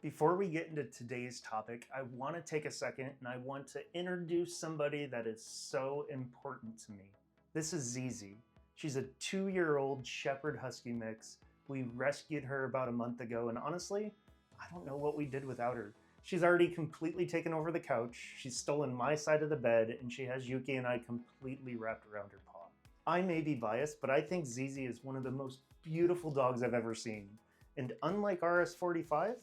Before we get into today's topic, I want to take a second and I want to introduce somebody that is so important to me. This is ZeZe. She's a 2-year-old Shepherd Husky mix. We rescued her about a month ago, and honestly, I don't know what we did without her. She's already completely taken over the couch, she's stolen my side of the bed, and she has Yuki and I completely wrapped around her paw. I may be biased, but I think ZeZe is one of the most beautiful dogs I've ever seen. And unlike RS45,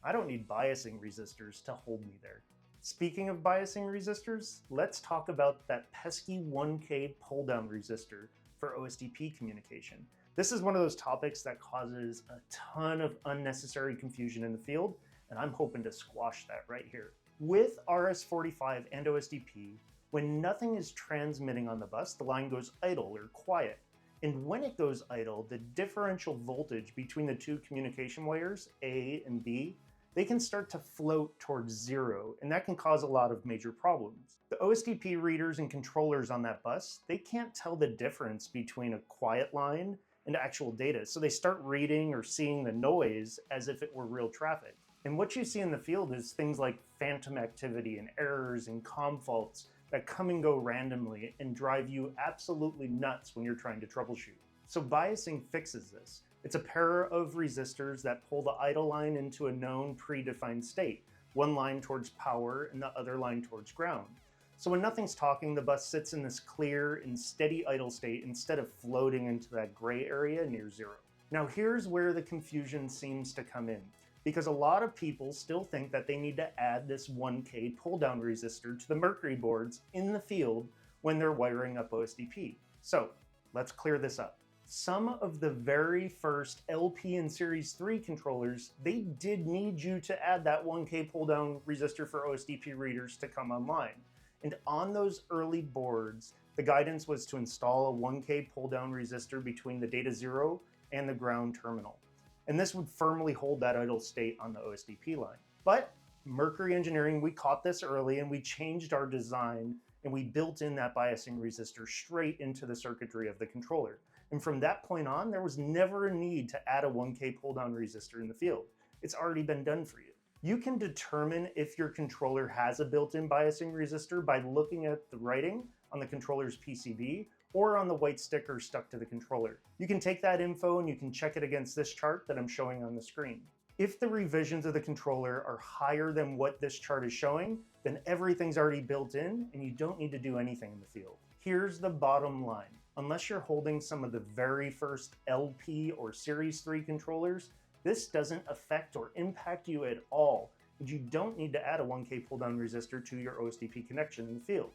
I don't need biasing resistors to hold me there. Speaking of biasing resistors, let's talk about that pesky 1K pull-down resistor for OSDP communication. This is one of those topics that causes a ton of unnecessary confusion in the field, and I'm hoping to squash that right here. With RS45 and OSDP, when nothing is transmitting on the bus, the line goes idle or quiet. And when it goes idle, the differential voltage between the two communication wires, A and B, they can start to float towards zero, and that can cause a lot of major problems. The OSDP readers and controllers on that bus, they can't tell the difference between a quiet line and actual data, so they start reading or seeing the noise as if it were real traffic. And what you see in the field is things like phantom activity and errors and comm faults that come and go randomly and drive you absolutely nuts when you're trying to troubleshoot. So biasing fixes this. It's a pair of resistors that pull the idle line into a known predefined state, one line towards power and the other line towards ground. So when nothing's talking, the bus sits in this clear and steady idle state instead of floating into that gray area near zero. Now here's where the confusion seems to come in, because a lot of people still think that they need to add this 1K pull-down resistor to the Mercury boards in the field when they're wiring up OSDP. So let's clear this up. Some of the very first LP and Series 3 controllers, they did need you to add that 1K pull-down resistor for OSDP readers to come online. And on those early boards, the guidance was to install a 1K pull-down resistor between the data 0 and the ground terminal. And this would firmly hold that idle state on the OSDP line. But Mercury Engineering, we caught this early and we changed our design and we built in that biasing resistor straight into the circuitry of the controller. And from that point on, there was never a need to add a 1K pull-down resistor in the field. It's already been done for you. You can determine if your controller has a built-in biasing resistor by looking at the writing on the controller's PCB or on the white sticker stuck to the controller. You can take that info and you can check it against this chart that I'm showing on the screen. If the revisions of the controller are higher than what this chart is showing, then everything's already built in and you don't need to do anything in the field. Here's the bottom line. Unless you're holding some of the very first LP or Series 3 controllers, this doesn't affect or impact you at all, and you don't need to add a 1K pull-down resistor to your OSDP connection in the field.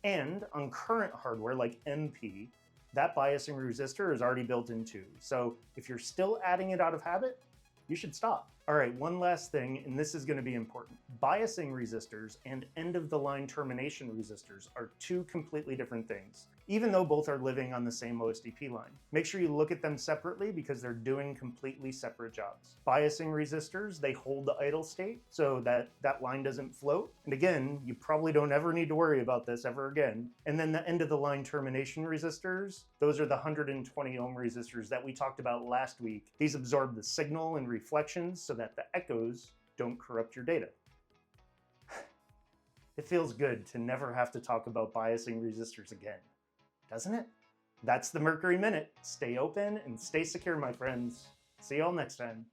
And on current hardware like MP, that biasing resistor is already built in too. So if you're still adding it out of habit, you should stop. All right, one last thing, and this is going to be important. Biasing resistors and end-of-the-line termination resistors are two completely different things, even though both are living on the same OSDP line. Make sure you look at them separately because they're doing completely separate jobs. Biasing resistors, they hold the idle state so that that line doesn't float. And again, you probably don't ever need to worry about this ever again. And then the end-of-the-line termination resistors, those are the 120 ohm resistors that we talked about last week. These absorb the signal and reflections so that the echoes don't corrupt your data. It feels good to never have to talk about biasing resistors again, doesn't it? That's the Mercury Minute. Stay open and stay secure, my friends. See y'all next time.